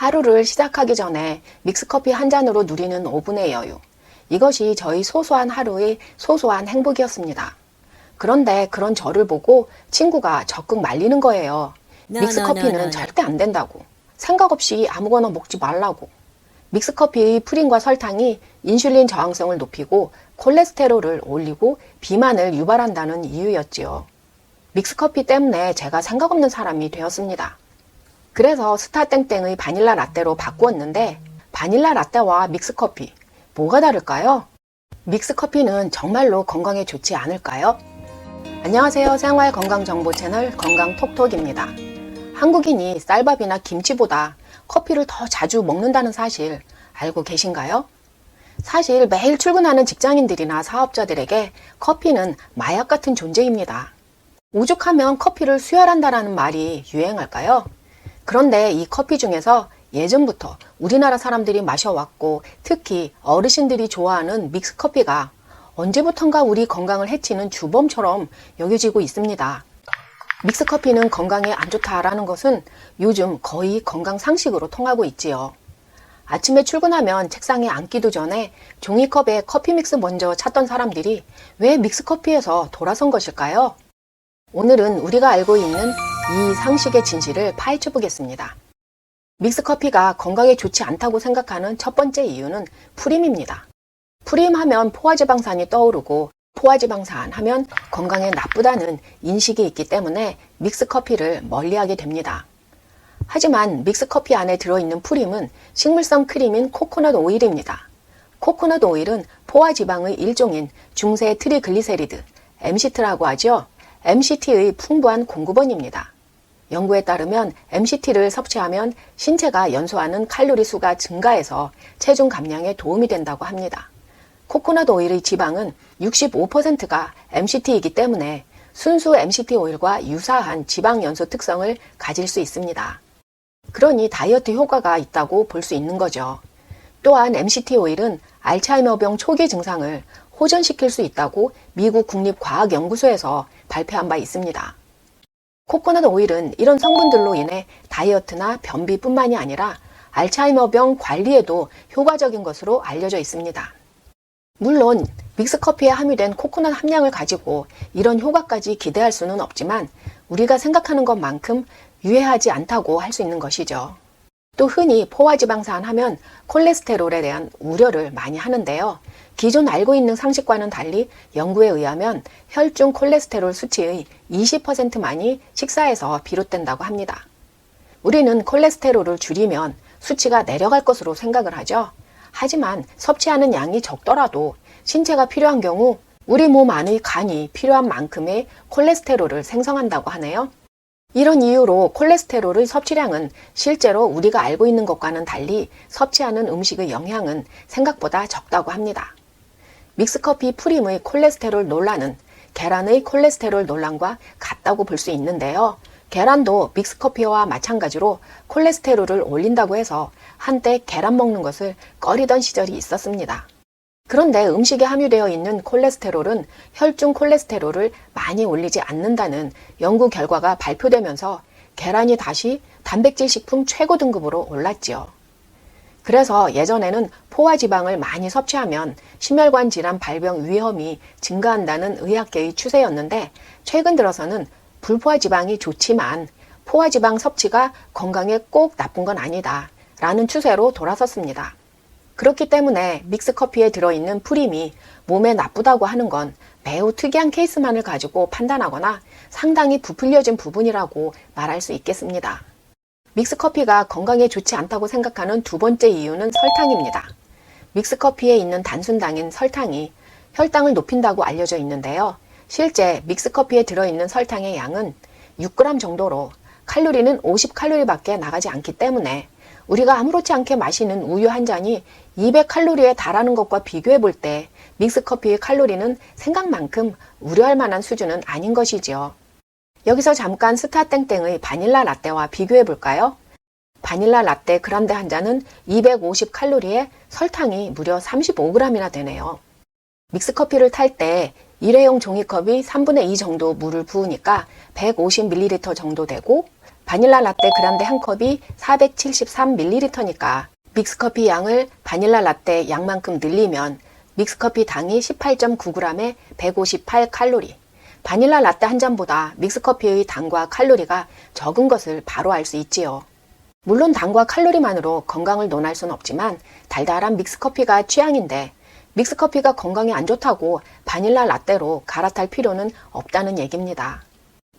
하루를 시작하기 전에 믹스커피 한 잔으로 누리는 5분의 여유. 이것이 저희 소소한 하루의 소소한 행복이었습니다. 그런데 그런 저를 보고 친구가 적극 말리는 거예요. 믹스커피는 절대 안 된다고. 생각 없이 아무거나 먹지 말라고. 믹스커피의 프린과 설탕이 인슐린 저항성을 높이고 콜레스테롤을 올리고 비만을 유발한다는 이유였지요. 믹스커피 때문에 제가 생각 없는 사람이 되었습니다. 그래서 스타땡땡의 바닐라 라떼로 바꾸었는데 바닐라 라떼와 믹스커피 뭐가 다를까요? 믹스커피는 정말로 건강에 좋지 않을까요? 안녕하세요. 생활건강정보 채널 건강톡톡입니다. 한국인이 쌀밥이나 김치보다 커피를 더 자주 먹는다는 사실 알고 계신가요? 사실 매일 출근하는 직장인들이나 사업자들에게 커피는 마약 같은 존재입니다. 오죽하면 커피를 수혈한다라는 말이 유행할까요? 그런데 이 커피 중에서 예전부터 우리나라 사람들이 마셔왔고 특히 어르신들이 좋아하는 믹스커피가 언제부턴가 우리 건강을 해치는 주범처럼 여겨지고 있습니다. 믹스커피는 건강에 안 좋다라는 것은 요즘 거의 건강 상식으로 통하고 있지요. 아침에 출근하면 책상에 앉기도 전에 종이컵에 커피 믹스 먼저 찾던 사람들이 왜 믹스커피에서 돌아선 것일까요? 오늘은 우리가 알고 있는 이 상식의 진실을 파헤쳐 보겠습니다. 믹스커피가 건강에 좋지 않다고 생각하는 첫 번째 이유는 프림입니다. 프림 하면 포화지방산이 떠오르고 포화지방산 하면 건강에 나쁘다는 인식이 있기 때문에 믹스커피를 멀리하게 됩니다. 하지만 믹스커피 안에 들어있는 프림은 식물성 크림인 코코넛 오일입니다. 코코넛 오일은 포화지방의 일종인 중세 트리글리세리드, MCT라고 하죠. MCT의 풍부한 공급원입니다. 연구에 따르면 MCT를 섭취하면 신체가 연소하는 칼로리 수가 증가해서 체중 감량에 도움이 된다고 합니다. 코코넛 오일의 지방은 65%가 MCT이기 때문에 순수 MCT 오일과 유사한 지방 연소 특성을 가질 수 있습니다. 그러니 다이어트 효과가 있다고 볼 수 있는 거죠. 또한 MCT 오일은 알츠하이머병 초기 증상을 호전시킬 수 있다고 미국 국립과학연구소에서 발표한 바 있습니다. 코코넛 오일은 이런 성분들로 인해 다이어트나 변비뿐만이 아니라 알츠하이머병 관리에도 효과적인 것으로 알려져 있습니다. 물론 믹스커피에 함유된 코코넛 함량을 가지고 이런 효과까지 기대할 수는 없지만 우리가 생각하는 것만큼 유해하지 않다고 할 수 있는 것이죠. 또 흔히 포화지방산 하면 콜레스테롤에 대한 우려를 많이 하는데요. 기존 알고 있는 상식과는 달리 연구에 의하면 혈중 콜레스테롤 수치의 20%만이 식사에서 비롯된다고 합니다. 우리는 콜레스테롤을 줄이면 수치가 내려갈 것으로 생각을 하죠. 하지만 섭취하는 양이 적더라도 신체가 필요한 경우 우리 몸 안의 간이 필요한 만큼의 콜레스테롤을 생성한다고 하네요. 이런 이유로 콜레스테롤의 섭취량은 실제로 우리가 알고 있는 것과는 달리 섭취하는 음식의 영향은 생각보다 적다고 합니다. 믹스커피 프림의 콜레스테롤 논란은 계란의 콜레스테롤 논란과 같다고 볼 수 있는데요. 계란도 믹스커피와 마찬가지로 콜레스테롤을 올린다고 해서 한때 계란 먹는 것을 꺼리던 시절이 있었습니다. 그런데 음식에 함유되어 있는 콜레스테롤은 혈중 콜레스테롤을 많이 올리지 않는다는 연구 결과가 발표되면서 계란이 다시 단백질 식품 최고 등급으로 올랐지요. 그래서 예전에는 포화지방을 많이 섭취하면 심혈관 질환 발병 위험이 증가한다는 의학계의 추세였는데 최근 들어서는 불포화지방이 좋지만 포화지방 섭취가 건강에 꼭 나쁜 건 아니다 라는 추세로 돌아섰습니다. 그렇기 때문에 믹스커피에 들어있는 프림이 몸에 나쁘다고 하는 건 매우 특이한 케이스만을 가지고 판단하거나 상당히 부풀려진 부분이라고 말할 수 있겠습니다. 믹스커피가 건강에 좋지 않다고 생각하는 두 번째 이유는 설탕입니다. 믹스커피에 있는 단순당인 설탕이 혈당을 높인다고 알려져 있는데요. 실제 믹스커피에 들어있는 설탕의 양은 6g 정도로 칼로리는 50칼로리밖에 나가지 않기 때문에 우리가 아무렇지 않게 마시는 우유 한 잔이 200칼로리에 달하는 것과 비교해 볼 때 믹스커피의 칼로리는 생각만큼 우려할 만한 수준은 아닌 것이지요. 여기서 잠깐 스타땡땡의 바닐라 라떼와 비교해 볼까요? 바닐라 라떼 그람대 한 잔은 250칼로리에 설탕이 무려 35g이나 되네요. 믹스커피를 탈 때 일회용 종이컵이 3분의 2 정도 물을 부으니까 150ml 정도 되고 바닐라 라떼 그란데 한 컵이 473ml니까 믹스커피 양을 바닐라 라떼 양만큼 늘리면 믹스커피 당이 18.9g에 158칼로리. 바닐라 라떼 한 잔보다 믹스커피의 당과 칼로리가 적은 것을 바로 알 수 있지요. 물론 당과 칼로리만으로 건강을 논할 수는 없지만 달달한 믹스커피가 취향인데 믹스커피가 건강에 안 좋다고 바닐라 라떼로 갈아탈 필요는 없다는 얘기입니다.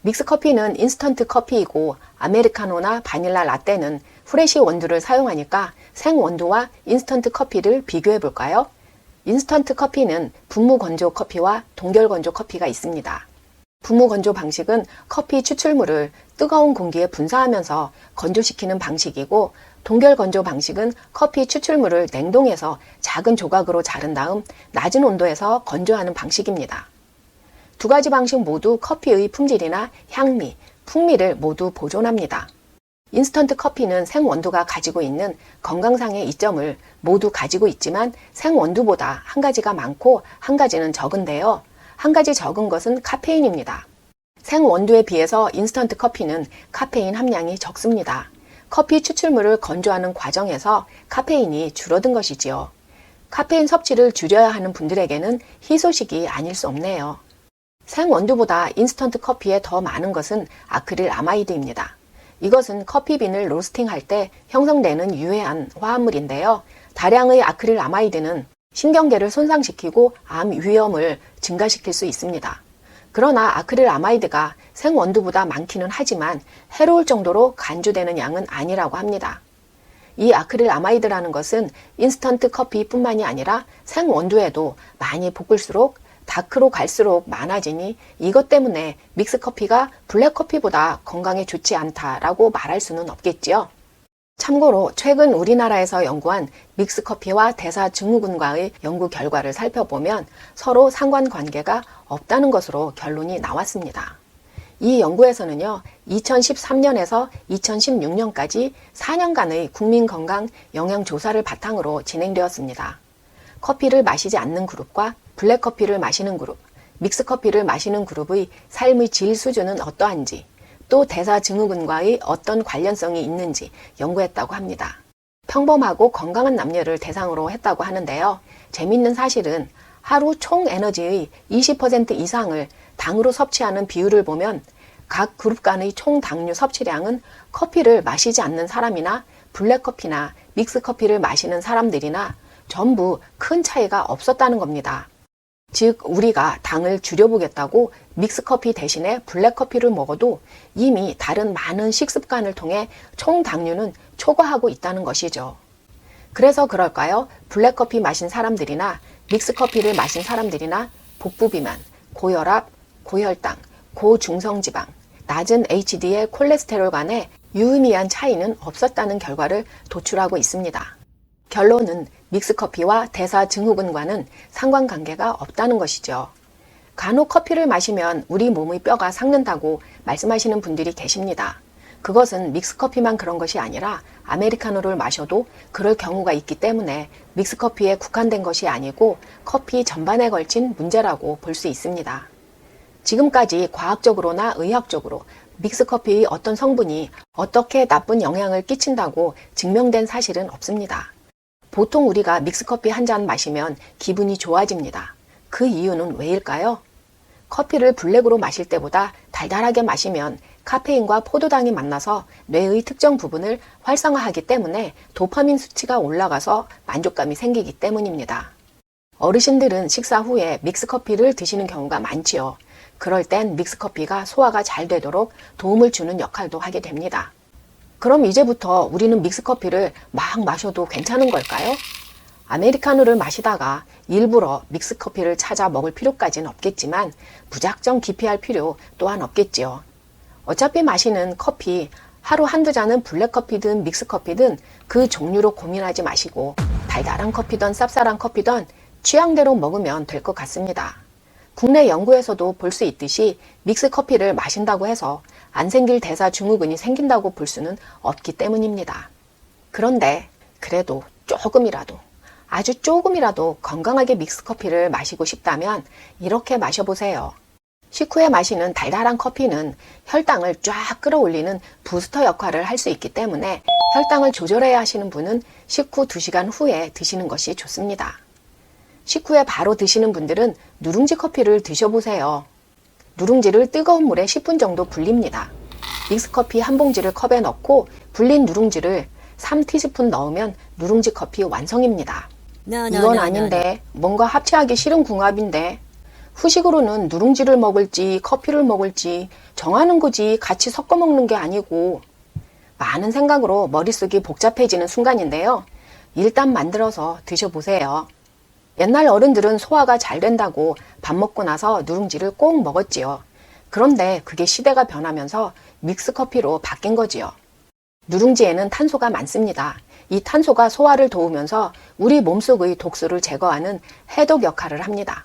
믹스커피는 인스턴트 커피이고 아메리카노나 바닐라 라떼는 프레시 원두를 사용하니까 생원두와 인스턴트 커피를 비교해 볼까요? 인스턴트 커피는 분무 건조 커피와 동결 건조 커피가 있습니다. 분무 건조 방식은 커피 추출물을 뜨거운 공기에 분사하면서 건조시키는 방식이고 동결 건조 방식은 커피 추출물을 냉동해서 작은 조각으로 자른 다음 낮은 온도에서 건조하는 방식입니다. 두 가지 방식 모두 커피의 품질이나 향미, 풍미를 모두 보존합니다. 인스턴트 커피는 생원두가 가지고 있는 건강상의 이점을 모두 가지고 있지만 생원두보다 한 가지가 많고 한 가지는 적은데요. 한 가지 적은 것은 카페인입니다. 생원두에 비해서 인스턴트 커피는 카페인 함량이 적습니다. 커피 추출물을 건조하는 과정에서 카페인이 줄어든 것이지요. 카페인 섭취를 줄여야 하는 분들에게는 희소식이 아닐 수 없네요. 생원두보다 인스턴트 커피에 더 많은 것은 아크릴 아마이드입니다. 이것은 커피빈을 로스팅할 때 형성되는 유해한 화합물인데요. 다량의 아크릴 아마이드는 신경계를 손상시키고 암 위험을 증가시킬 수 있습니다. 그러나 아크릴 아마이드가 생원두보다 많기는 하지만 해로울 정도로 간주되는 양은 아니라고 합니다. 이 아크릴 아마이드라는 것은 인스턴트 커피뿐만이 아니라 생원두에도 많이 볶을수록 다크로 갈수록 많아지니 이것 때문에 믹스커피가 블랙커피보다 건강에 좋지 않다라고 말할 수는 없겠지요. 참고로 최근 우리나라에서 연구한 믹스커피와 대사증후군과의 연구 결과를 살펴보면 서로 상관관계가 없다는 것으로 결론이 나왔습니다. 이 연구에서는요, 2013년에서 2016년까지 4년간의 국민건강 영양조사를 바탕으로 진행되었습니다. 커피를 마시지 않는 그룹과 블랙커피를 마시는 그룹, 믹스커피를 마시는 그룹의 삶의 질 수준은 어떠한지, 또 대사증후군과의 어떤 관련성이 있는지 연구했다고 합니다. 평범하고 건강한 남녀를 대상으로 했다고 하는데요. 재미있는 사실은 하루 총 에너지의 20% 이상을 당으로 섭취하는 비율을 보면 각 그룹 간의 총 당류 섭취량은 커피를 마시지 않는 사람이나 블랙커피나 믹스커피를 마시는 사람들이나 전부 큰 차이가 없었다는 겁니다. 즉 우리가 당을 줄여보겠다고 믹스커피 대신에 블랙커피를 먹어도 이미 다른 많은 식습관을 통해 총 당류는 초과하고 있다는 것이죠. 그래서 그럴까요? 블랙커피 마신 사람들이나 믹스커피를 마신 사람들이나 복부비만, 고혈압, 고혈당, 고중성지방, 낮은 HDL 콜레스테롤 간의 유의미한 차이는 없었다는 결과를 도출하고 있습니다. 결론은 믹스커피와 대사증후군과는 상관관계가 없다는 것이죠. 간혹 커피를 마시면 우리 몸의 뼈가 삭는다고 말씀하시는 분들이 계십니다. 그것은 믹스커피만 그런 것이 아니라 아메리카노를 마셔도 그럴 경우가 있기 때문에 믹스커피에 국한된 것이 아니고 커피 전반에 걸친 문제라고 볼 수 있습니다. 지금까지 과학적으로나 의학적으로 믹스커피의 어떤 성분이 어떻게 나쁜 영향을 끼친다고 증명된 사실은 없습니다. 보통 우리가 믹스커피 한 잔 마시면 기분이 좋아집니다. 그 이유는 왜일까요? 커피를 블랙으로 마실 때보다 달달하게 마시면 카페인과 포도당이 만나서 뇌의 특정 부분을 활성화하기 때문에 도파민 수치가 올라가서 만족감이 생기기 때문입니다. 어르신들은 식사 후에 믹스커피를 드시는 경우가 많지요. 그럴 땐 믹스커피가 소화가 잘 되도록 도움을 주는 역할도 하게 됩니다. 그럼 이제부터 우리는 믹스커피를 막 마셔도 괜찮은 걸까요? 아메리카노를 마시다가 일부러 믹스커피를 찾아 먹을 필요까지는 없겠지만 무작정 기피할 필요 또한 없겠지요. 어차피 마시는 커피 하루 한두 잔은 블랙커피든 믹스커피든 그 종류로 고민하지 마시고 달달한 커피든 쌉쌀한 커피든 취향대로 먹으면 될 것 같습니다. 국내 연구에서도 볼 수 있듯이 믹스커피를 마신다고 해서 안 생길 대사증후군이 생긴다고 볼 수는 없기 때문입니다. 그런데 그래도 조금이라도 아주 조금이라도 건강하게 믹스커피를 마시고 싶다면 이렇게 마셔보세요. 식후에 마시는 달달한 커피는 혈당을 쫙 끌어올리는 부스터 역할을 할 수 있기 때문에 혈당을 조절해야 하시는 분은 식후 2시간 후에 드시는 것이 좋습니다. 식후에 바로 드시는 분들은 누룽지 커피를 드셔보세요. 누룽지를 뜨거운 물에 10분 정도 불립니다. 믹스커피 한 봉지를 컵에 넣고 불린 누룽지를 3티스푼 넣으면 누룽지 커피 완성입니다. 이건 아닌데, 뭔가 합체하기 싫은 궁합인데, 후식으로는 누룽지를 먹을지 커피를 먹을지 정하는 거지 같이 섞어 먹는 게 아니고, 많은 생각으로 머릿속이 복잡해지는 순간인데요. 일단 만들어서 드셔보세요. 옛날 어른들은 소화가 잘 된다고 밥 먹고 나서 누룽지를 꼭 먹었지요. 그런데 그게 시대가 변하면서 믹스커피로 바뀐 거지요. 누룽지에는 탄소가 많습니다. 이 탄소가 소화를 도우면서 우리 몸속의 독소를 제거하는 해독 역할을 합니다.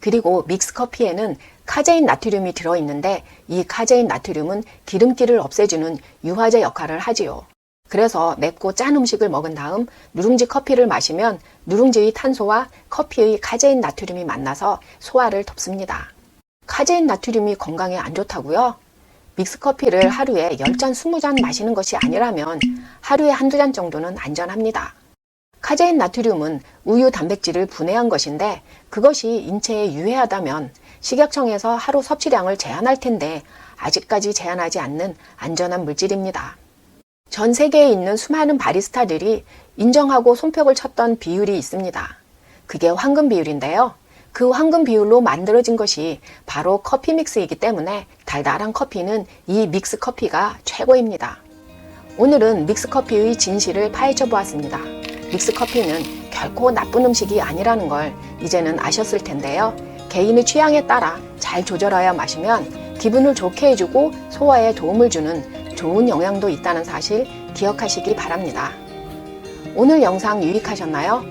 그리고 믹스커피에는 카제인 나트륨이 들어있는데 이 카제인 나트륨은 기름기를 없애주는 유화제 역할을 하지요. 그래서 맵고 짠 음식을 먹은 다음 누룽지 커피를 마시면 누룽지의 탄소와 커피의 카제인 나트륨이 만나서 소화를 돕습니다. 카제인 나트륨이 건강에 안 좋다고요? 믹스커피를 하루에 10잔, 20잔 마시는 것이 아니라면 하루에 1~2잔 정도는 안전합니다. 카제인 나트륨은 우유 단백질을 분해한 것인데 그것이 인체에 유해하다면 식약청에서 하루 섭취량을 제한할 텐데 아직까지 제한하지 않는 안전한 물질입니다. 전 세계에 있는 수많은 바리스타들이 인정하고 손뼉을 쳤던 비율이 있습니다. 그게 황금 비율인데요. 그 황금 비율로 만들어진 것이 바로 커피 믹스이기 때문에 달달한 커피는 이 믹스 커피가 최고입니다. 오늘은 믹스 커피의 진실을 파헤쳐 보았습니다. 믹스 커피는 결코 나쁜 음식이 아니라는 걸 이제는 아셨을 텐데요. 개인의 취향에 따라 잘 조절하여 마시면 기분을 좋게 해주고 소화에 도움을 주는 좋은 영향도 있다는 사실 기억하시기 바랍니다. 오늘 영상 유익하셨나요?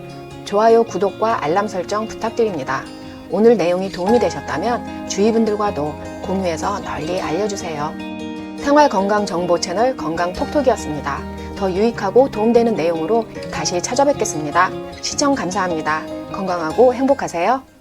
좋아요, 구독과 알람 설정 부탁드립니다. 오늘 내용이 도움이 되셨다면 주위 분들과도 공유해서 널리 알려주세요. 생활건강 정보 채널 건강톡톡이었습니다. 더 유익하고 도움되는 내용으로 다시 찾아뵙겠습니다. 시청 감사합니다. 건강하고 행복하세요.